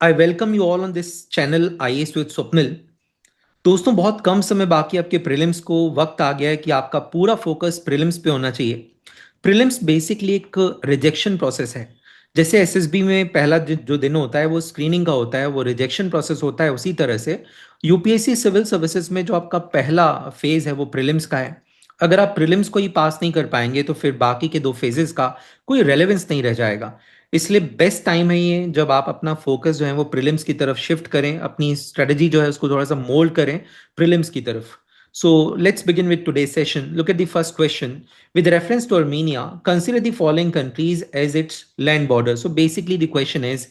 I welcome you all on this channel IAS with Swapnil. दोस्तों, बहुत कम समय बाकी आपके प्रीलिम्स को। वक्त आ गया है कि आपका पूरा फोकस प्रीलिम्स पे होना चाहिए। प्रीलिम्स बेसिकली एक रिजेक्शन प्रोसेस है। जैसे एसएसबी में पहला जो दिन होता है वो स्क्रीनिंग का होता है, वो रिजेक्शन प्रोसेस होता है। उसी तरह से यूपीएससी सिविल सर्विसेज में जो आपका पहला फेज है वो प्रीलिम्स का है। अगर आप प्रीलिम्स को ही पास नहीं कर पाएंगे तो फिर बाकी के दो फेजेस का कोई रेलेवेंस नहीं रह जाएगा। इसलिए बेस्ट टाइम है ये, जब आप अपना फोकस जो है वो प्रीलिम्स की तरफ शिफ्ट करें, अपनी स्ट्रेटजी जो है उसको थोड़ा सा मोल्ड करें प्रीलिम्स की तरफ। So let's begin with today's session. Look at the first question. With reference to Armenia, consider the following countries as its land border. So basically the question is,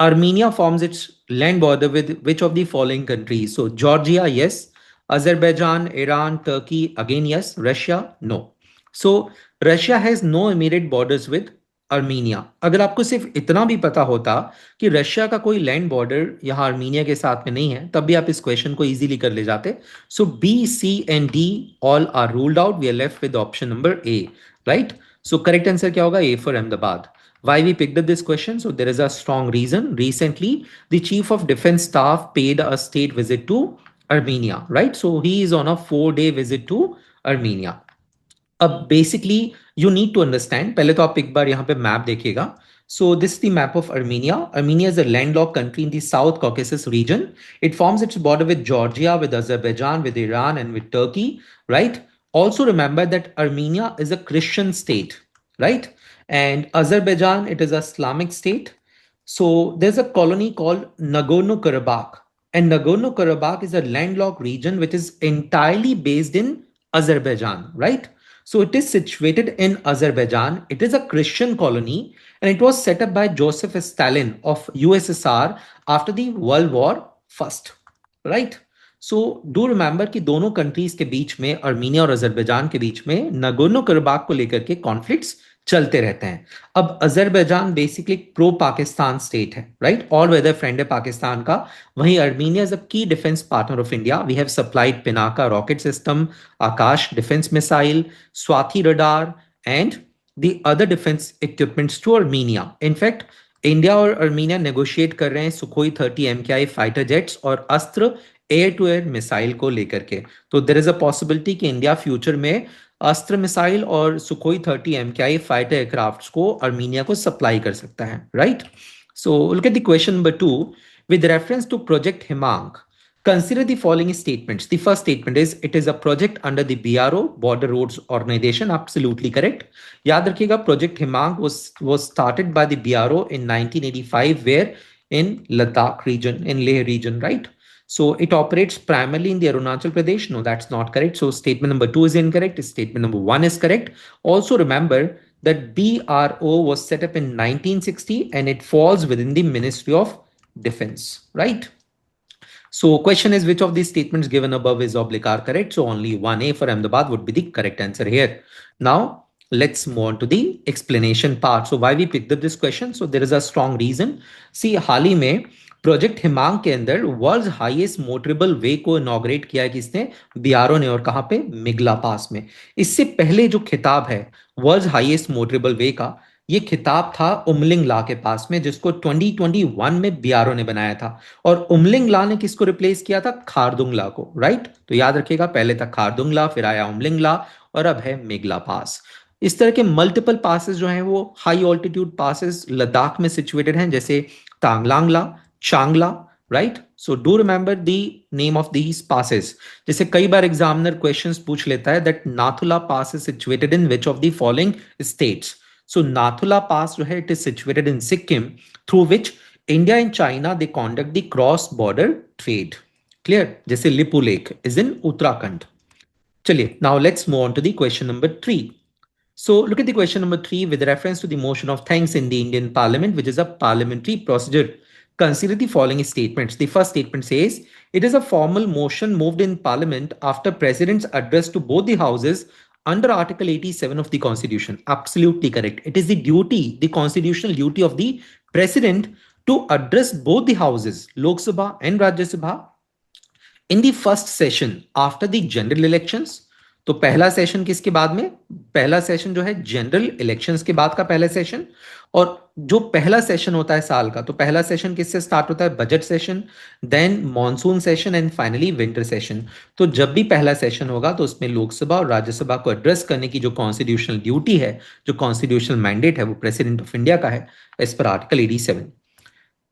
Armenia forms its land border with which of the following countries? So Georgia, yes. Azerbaijan, Iran, Turkey, again yes. Russia, no. So Russia has no immediate borders with Armenia. अगर आपको सिर्फ इतना भी पता होता कि Russia का कोई लैंड बॉर्डर यहाँ अर्मीनिया के साथ में नहीं है, तब भी आप इस क्वेश्चन को इजीली कर ले जाते। So B, C and D all are ruled out. We are left with option number A, right. So correct answer क्या होगा? A for Ahmedabad. Why we picked up this question? So there is a strong reason. Recently, the Chief of Defense Staff paid a state visit to Armenia, right? So he is on a 4-day visit to Armenia. अब basically you need to understand, पहले तो आप एक बार यहाँ पे map देखिएगा। So this the map of Armenia. Armenia is a landlocked country in the south Caucasus region. It forms its border with Georgia, with Azerbaijan, with Iran and with Turkey, right. Also remember that Armenia is a Christian state, right? And Azerbaijan, it is a Islamic state. So there's a colony called Nagorno-Karabakh, and Nagorno-Karabakh is a landlocked region which is entirely based in Azerbaijan, right? So it is situated in Azerbaijan. It is a Christian colony and it was set up by Joseph Stalin of USSR after the World War First, right? So do remember कि दोनों countries के बीच में, अर्मीनिया और Azerbaijan के बीच में, Nagorno Karabakh को लेकर के कॉन्फ्लिक्ट्स चलते रहते हैं। अब Azerbaijan basically pro Pakistan state है, राइट, ऑल वेदर फ्रेंड है पाकिस्तान का। वहीं Armenia is a key defence partner of India. We have supplied Pinaka rocket system, Akash defence missile, Swathi radar and the other defence equipments to Armenia. In fact India और Armenia negotiate कर रहे हैं Sukhoi 30 MKI fighter jets और अस्त्र air to air missile को लेकर के। तो देर इज अ पॉसिबिलिटी कि इंडिया फ्यूचर में अस्त्र मिसाइल और सुखोई 30 MKI फाइटर एयरक्राफ्ट को अर्मीनिया को सप्लाई कर सकता है, right. So look at the question number 2। With reference to project Himank, consider the following statements. The first statement is it is a project under the BRO, Border Roads Organization. Absolutely correct. याद रखिएगा, project Himank was started by the BRO in 1985, where in Ladakh region, in Leh region, right? So it operates primarily in the Arunachal Pradesh. No, that's not correct. So statement number 2 is incorrect. Statement number 1 is correct. Also remember that BRO was set up in 1960 and it falls within the Ministry of Defense, right? So question is, which of these statements given above is oblique are correct? So only 1A for Ahmedabad would be the correct answer here. Now let's move on to the explanation part. So why we picked up this question? So there is a strong reason. See, हाल ही में project Himang के अंदर world highest motorable वे को inaugurate किया है किसने? BRO ने। और कहां पे? मिगला पास में। इससे पहले जो खिताब है वर्ल्ड हाईएस्ट मोटरेबल वे का, ये खिताब था उमलिंग ला के पास में, जिसको 2021 में बीआरओ ने बनाया था। और उमलिंग ला ने किसको रिप्लेस किया था? खारदुंग ला को, राइट। तो याद रखिएगा, पहले था खारदुंग ला, फिर आया उमलिंग ला, और अब है मेघला पास। इस तरह के मल्टीपल पासेस जो हैं वो हाई ऑल्टीट्यूड पासेस लद्दाख में सिचुएटेड हैं, जैसे तांगलांग ला, चांगला, right. So do remember the name of these passes. जैसे कई बार एग्जामिनर क्वेश्चंस पूछ लेता है that Nathula pass is situated in which of the following states. So Nathula Pass जो है, it is situated in Sikkim, through which India and China they conduct the cross-border trade. Clear? जैसे Lipu lake is in Uttarakhand. चलिए, now let's move on to the question number 3. So look at the question number 3 with reference to the motion of thanks in the Indian Parliament, which is a parliamentary procedure. Consider the following statements. The first statement says, it is a formal motion moved in Parliament after President's address to both the houses under Article 87 of the Constitution. Absolutely correct. It is the duty, the constitutional duty of the President to address both the houses, Lok Sabha and Rajya Sabha, in the first session after the general elections. तो पहला session किसके बाद में? पहला session जो है general elections के बाद का पहला सेशन। और जो पहला सेशन होता है साल का, तो पहला सेशन किससे स्टार्ट होता है? Budget session, then monsoon session and finally winter session. तो जब भी पहला सेशन होगा तो उसमें लोकसभा और राज्यसभा को एड्रेस करने की जो कॉन्स्टिट्यूशनल ड्यूटी है, जो कॉन्स्टिट्यूशनल मैंडेट है, वो प्रेसिडेंट ऑफ इंडिया का है एज पर article 87।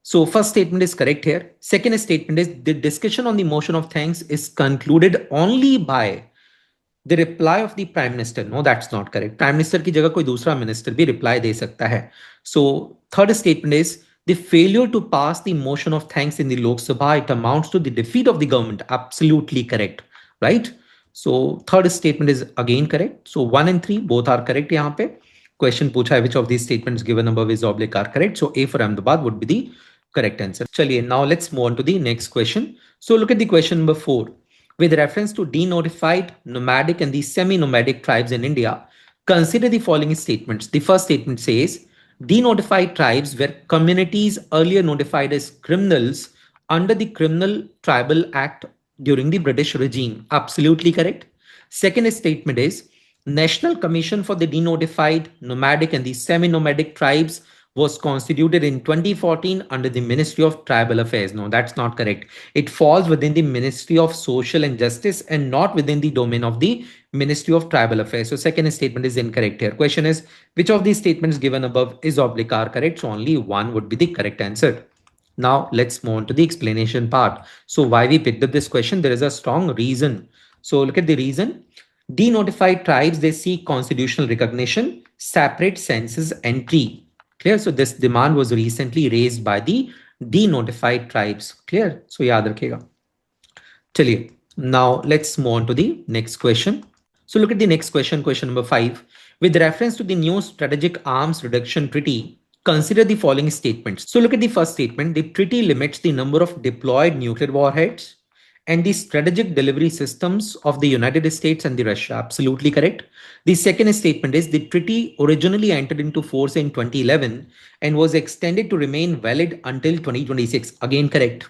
So first statement is correct here. Second statement is the discussion on the motion of thanks is concluded only by the reply of the prime minister. No, that's not correct. Prime minister की जगह कोई दूसरा minister भी reply दे सकता है. So third statement is the failure to pass the motion of thanks in the Lok Sabha, it amounts to the defeat of the government. Absolutely correct, right? So third statement is again correct. So 1 and 3 both are correct. यहाँ पे question पूछा है which of these statements given above is oblique are correct. So A for Ahmedabad would be the correct answer. चलिए, now let's move on to the next question. So look at the question number 4. With reference to denotified, nomadic, and the semi-nomadic tribes in India, consider the following statements. The first statement says, denotified tribes were communities earlier notified as criminals under the Criminal Tribal Act during the British regime. Absolutely correct. Second statement is, National Commission for the Denotified, Nomadic, and the Semi-Nomadic Tribes was constituted in 2014 under the Ministry of Tribal Affairs. No, that's not correct. It falls within the Ministry of Social and Justice and not within the domain of the Ministry of Tribal Affairs. So second statement is incorrect here. Question is, which of these statements given above is oblique are correct? So only one would be the correct answer. Now let's move on to the explanation part. So why we picked up this question? There is a strong reason. So look at the reason. Denotified tribes, they seek constitutional recognition, separate census entry. Clear? So this demand was recently raised by the denotified tribes. Clear? So याद रखिएगा. चलिए, now let's move on to the next question. So look at the next question, question number 5. With reference to the new strategic arms reduction treaty, consider the following statements. So look at the first statement. The treaty limits the number of deployed nuclear warheads and the strategic delivery systems of the United States and the Russia. Absolutely correct. The second statement is the treaty originally entered into force in 2011 and was extended to remain valid until 2026. Again, correct.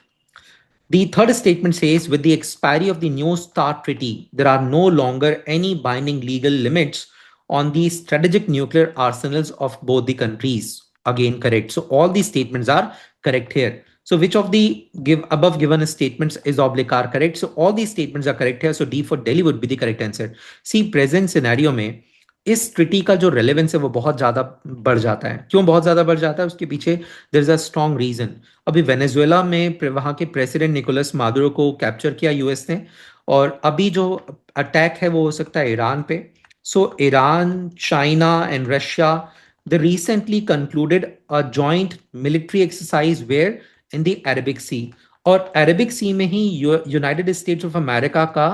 The third statement says with the expiry of the New START Treaty, there are no longer any binding legal limits on the strategic nuclear arsenals of both the countries. Again, correct. So all these statements are correct here. So which of the above given statements is oblique are correct? So all these statements are correct here. So D for Delhi would be the correct answer. See, present scenario में इस treaty का जो relevance है वो बहुत ज्यादा बढ़ जाता है. क्यों बहुत ज्यादा बढ़ जाता है? उसके पीछे there is a strong reason. अभी वेनेजुएला में वहां के प्रेसिडेंट निकोलस मादुरो को कैप्चर किया यूएस ने, और अभी जो अटैक है वो हो सकता है ईरान पे. So Iran, China and Russia, they recently concluded a joint military exercise where in the Arabic Sea. और अरेबिक सी में ही यूनाइटेड स्टेट्स ऑफ अमेरिका का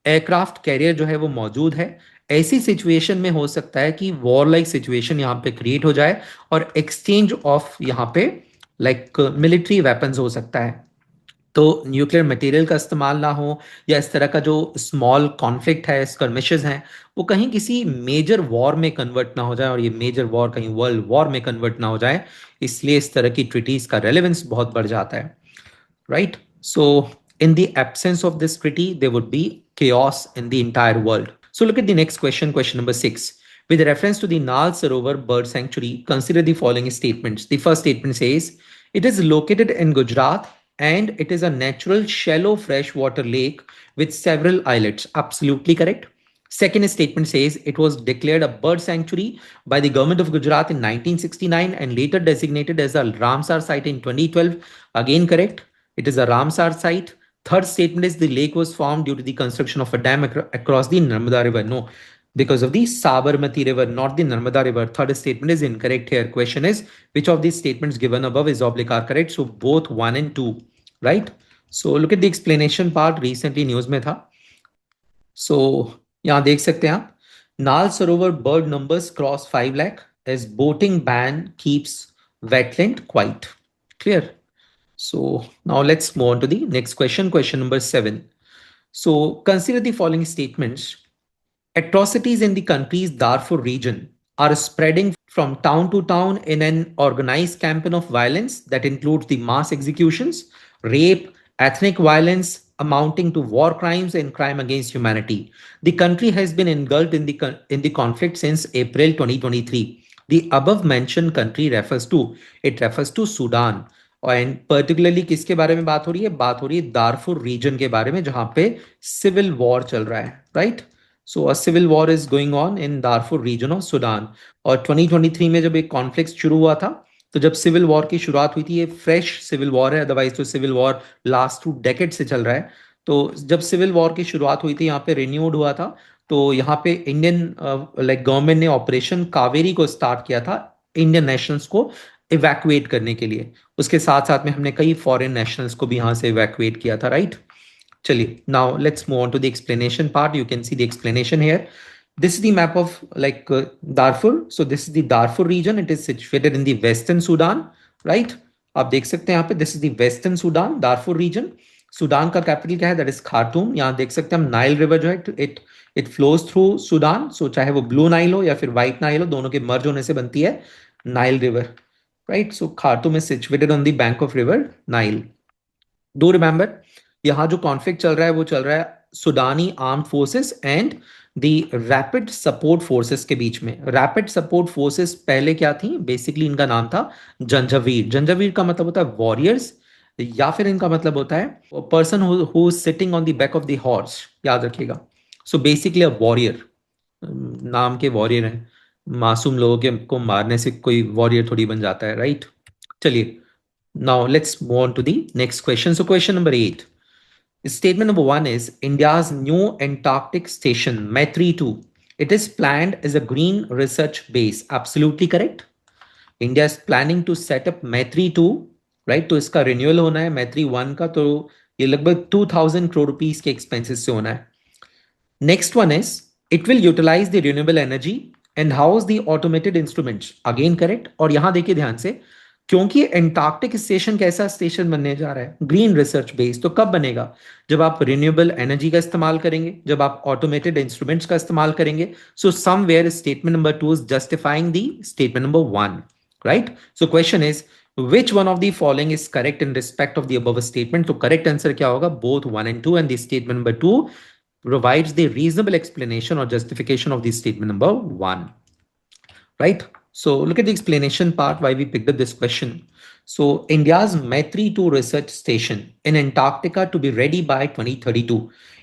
एयरक्राफ्ट कैरियर जो है वो मौजूद है. ऐसी सिचुएशन में हो सकता है कि वॉर लाइक सिचुएशन यहाँ पे क्रिएट हो जाए और एक्सचेंज ऑफ यहाँ पे लाइक मिलिट्री वेपन्स हो सकता है. तो न्यूक्लियर मटेरियल का इस्तेमाल ना हो, या इस तरह का जो स्मॉल कॉन्फ्लिक्ट है, स्कर्मिशेस हैं, वो कहीं किसी मेजर वॉर में कन्वर्ट ना हो जाए, और ये मेजर वॉर कहीं वर्ल्ड वॉर में कन्वर्ट ना हो जाए. इसलिए इस तरह की ट्रिटीज का रेलेवेंस बहुत बढ़ जाता है, right? So in the absence of this treaty, there would be chaos in the entire world. So look at the next question, question number 6. With reference to the Nal Sarovar Bird Sanctuary, consider the following statements. The first statement says, it is located in Gujarat and it is a natural shallow freshwater lake with several islets. Absolutely correct. Second statement says it was declared a bird sanctuary by the government of Gujarat in 1969 and later designated as a Ramsar site in 2012. Again correct. It is a Ramsar site. Third statement is the lake was formed due to the construction of a dam across the Narmada River. No, because of the Sabarmati River, not the Narmada River. Third statement is incorrect here. Question is, which of these statements given above is oblique are correct? So both 1 and 2, right? So look at the explanation part. Recently news में था. So यहाँ देख सकते हैं आप, नाल सरोवर bird numbers cross 5 lakh as boating ban keeps wetland quiet. Clear? So now let's move on to the next question, question number 7. So consider the following statements. Atrocities in the country's Darfur region are spreading from town to town in an organized campaign of violence that includes the mass executions, rape, ethnic violence, amounting to war crimes and crime against humanity. The country has been engulfed in the conflict since April 2023. The above mentioned country refers to Sudan. And particularly किसके बारे में बात हो रही है Darfur reason के बारे में, जहां पे सिविल वॉर चल रहा है, right? So a civil war is going on in Darfur region of Sudan. और 2023 में जब एक कॉन्फ्लिक्ट शुरू हुआ था, तो जब सिविल वॉर की शुरुआत हुई थी, ये फ्रेश सिविल वॉर है, अदरवाइज तो सिविल वॉर लास्ट 2 डेकेड से चल रहा है। तो जब सिविल वॉर की शुरुआत हुई थी, यहाँ पे रिन्यूड हुआ था, तो यहाँ पे इंडियन लाइक गवर्नमेंट ने ऑपरेशन कावेरी को स्टार्ट किया था इंडियन नेशनल्स को इवैक्यूएट करने के लिए। उसके साथ साथ में हमने कई फॉरेन नेशनल्स को भी यहाँ से इवैक्यूएट किया था, राइट? चलिए, now let's move on to the explanation part. You can see the explanation here. This is the map of Darfur. So this is the Darfur region. It is situated in the western Sudan, right? आप देख सकते हैं यहाँ पे, this is the western Sudan, Darfur region. Sudan का capital क्या है? That is Khartoum. यहाँ देख सकते हैं हम नाइल रिवर जो है इट फ्लोज थ्रू सूडान. सो चाहे वो ब्लू नाइल हो या फिर व्हाइट नाइल हो, दोनों के मर्ज होने से बनती है Nile river, right? So Khartoum is situated on the bank of river Nile. Do remember, यहाँ जो कॉन्फ्लिक्ट चल रहा है वो चल रहा है Sudanese armed forces and the rapid support forces के बीच में. रैपिड सपोर्ट फोर्सेस पहले क्या थी? बेसिकली इनका नाम था जंजावीर. जंजावीर का मतलब होता है वॉरियर्स, या फिर इनका मतलब होता है person who sitting on the back of the horse, याद रखिएगा. सो बेसिकली अ वॉरियर, नाम के वॉरियर हैं, मासूम लोगों के को मारने से कोई वॉरियर थोड़ी बन जाता है, राइट? चलिए, now let's move on to the next question. So question number 8. Statement number 1 is India's new Antarctic station, Maitri 2. It is planned as a green research base. Absolutely correct. India is planning to set up Maitri 2, right? तो इसका renewal होना है Maitri 1 का, तो ये लगभग 2000 crore rupees के expenses से होना है. Next one is it will utilize the renewable energy and house the automated instruments. Again correct. और यहां देखिए ध्यान से, क्योंकि एंटार्क्टिक स्टेशन कैसा स्टेशन बनने जा रहा है? Green research base. तो कब बनेगा? जब आप रिन्यूएबल एनर्जी का इस्तेमाल करेंगे, जब आप ऑटोमेटेड इंस्ट्रूमेंट्स का इस्तेमाल करेंगे. So somewhere statement number 2 is justifying the statement number 1, right? So question is which one of the following is correct in respect of the above statement? तो करेक्ट आंसर क्या होगा? both 1 and 2, and the statement number 2 provides the reasonable explanation or justification of the statement number 1, right? So look at the explanation part why we picked up this question. So India's Maitri 2 research station in Antarctica to be ready by 2032.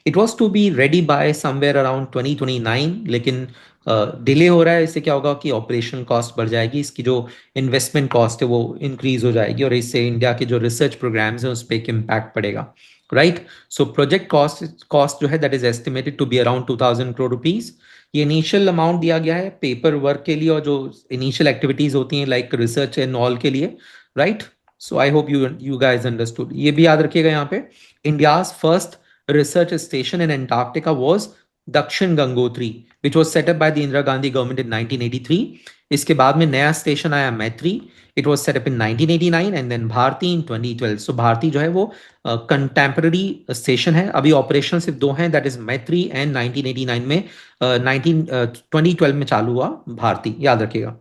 It was to be ready by somewhere around 2029, लेकिन delay हो रहा है. इससे क्या होगा कि operation cost बढ़ जाएगी, इसकी जो इन्वेस्टमेंट कॉस्ट है वो इंक्रीज हो जाएगी, और इससे इंडिया के जो रिसर्च प्रोग्राम्स हैं उस पर एक इम्पैक्ट पड़ेगा, राइट? सो प्रोजेक्ट कॉस्ट जो है that is estimated to be around 2000 crore rupees. ये इनिशियल अमाउंट दिया गया है पेपर वर्क के लिए और जो इनिशियल एक्टिविटीज होती हैं लाइक रिसर्च एंड ऑल के लिए, right? So I hope you guys understood. ये भी याद रखिएगा यहाँ पे, India's first research station in Antarctica was Dakshin Gangotri, which was set up by the Indira Gandhi government in 1983. इसके बाद में नया स्टेशन आया Maitri. It was set up in 1989 and then Bharati in 2012. सो भारती जो है वो कंटेम्पररी स्टेशन है. अभी ऑपरेशनल सिर्फ 2 हैं, दैट इज मैत्री एंड 1989 में 2012 में चालू हुआ भारती, याद रखिएगा,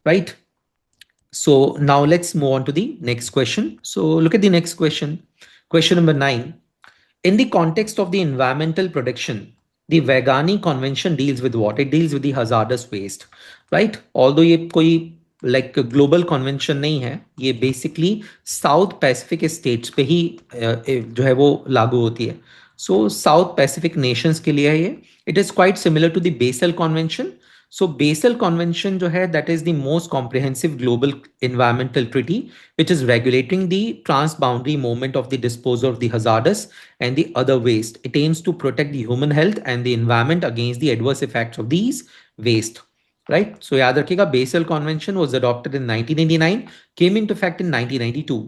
right? So now let's move on to the next question. So look at the next question. Question number 9. In the context of the environmental protection, the Vagani Convention deals with what? It deals with the hazardous waste, right? Although ये कोई like global convention नहीं है, ये basically South Pacific states पे ही जो है वो लागू होती है. So South Pacific nations के लिए है ये. It is quite similar to the Basel Convention. So Basel Convention जो है that is the most comprehensive global environmental treaty which is regulating the transboundary movement of the disposal of the hazardous and the other waste. It aims to protect the human health and the environment against the adverse effects of these waste. Right? So याद रखिएगा, Basel Convention was adopted in 1989, came into effect in 1992.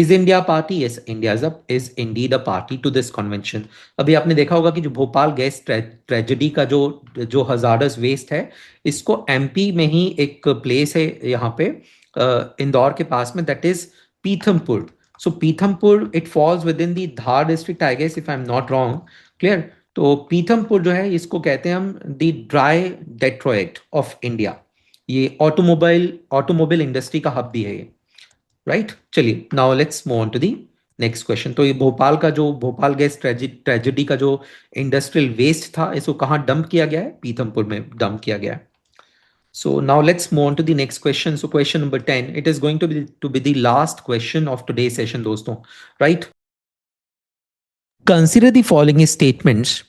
Is India a party? Yes, India is indeed a party to this convention. अभी आपने देखा होगा कि जो Bhopal gas tragedy का जो हजार्डस वेस्ट है, इसको एमपी में ही एक प्लेस है यहाँ पे इंदौर के पास में, that is Pithampur. So Pithampur it falls with in the Dhar district, I guess, if I am not wrong. Clear? तो पीथमपुर जो है इसको कहते हैं हम the dry Detroit of India. ये ऑटोमोबाइल इंडस्ट्री का हब भी है ये, राइट? चलिए, now let's move on to the next question, तो ये भोपाल का जो भोपाल गैस ट्रेजेडी का जो इंडस्ट्रियल वेस्ट था, इसको कहाँ डंप किया गया है? पीथमपुर में डंप किया गया है. So now let's move on to the next question. So question number 10, it is going to be the last question of today's session, दोस्तों, right? Consider the following statements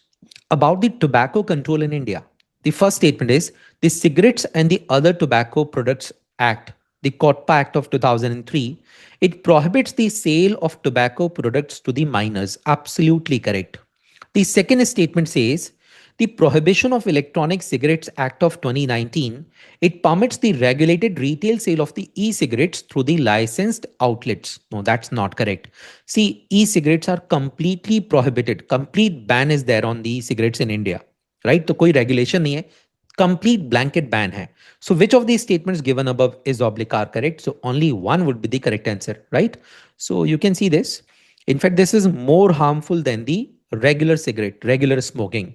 about the tobacco control in India. The first statement is the Cigarettes and the Other Tobacco Products Act, the COTPA Act of 2003. It prohibits the sale of tobacco products to the minors. Absolutely correct. The second statement says the Prohibition of Electronic Cigarettes Act of 2019, it permits the regulated retail sale of the e-cigarettes through the licensed outlets. No, that's not correct. See, e-cigarettes are completely prohibited. Complete ban is there on the e-cigarettes in India, right? तो कोई regulation नहीं है. Complete blanket ban hai. So which of these statements given above is oblique are correct? So only one would be the correct answer, right? So you can see this. In fact, this is more harmful than the regular cigarette, regular smoking.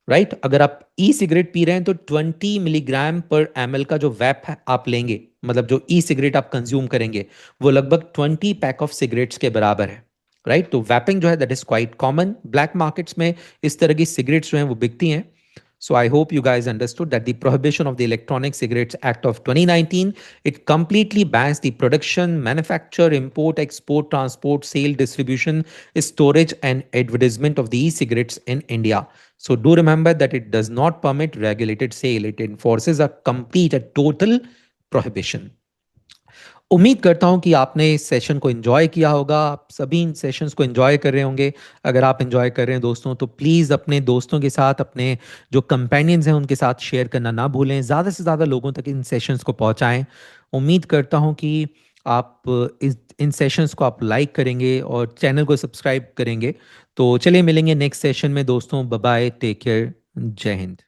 Right अगर आप e cigarette P रहे हैं तो 20 milligram पर M का जो वैप है आप लेंगे, मतलब जो ई सिगरेट आप कंज्यूम करेंगे वो लगभग 20 पैक ऑफ सिगरेट्स के बराबर है. राइट तो वैपिंग जो है that is quite common. Black markets में इस तरह की सिगरेट्स जो हैं वो बिकती हैं. So I hope you guys understood that the prohibition of the Electronic Cigarettes Act of 2019, it completely bans the production, manufacture, import, export, transport, sale, distribution, storage and advertisement of the e-cigarettes in India. So do remember that it does not permit regulated sale. It enforces a complete, a total prohibition. उम्मीद करता हूं कि आपने इस session को enjoy किया होगा. आप सभी इन सेशंस को एंजॉय कर रहे होंगे. अगर आप एंजॉय कर रहे हैं दोस्तों तो प्लीज़ अपने दोस्तों के साथ, अपने जो कंपेनियंस हैं उनके साथ शेयर करना ना भूलें. ज़्यादा से ज़्यादा लोगों तक इन सेशंस को पहुंचाएं. उम्मीद करता हूं कि आप इन सेशंस को आप लाइक करेंगे और चैनल को सब्सक्राइब करेंगे. तो चलिए मिलेंगे नेक्स्ट सेशन में दोस्तों. बाय बाय, टेक केयर, जय हिंद.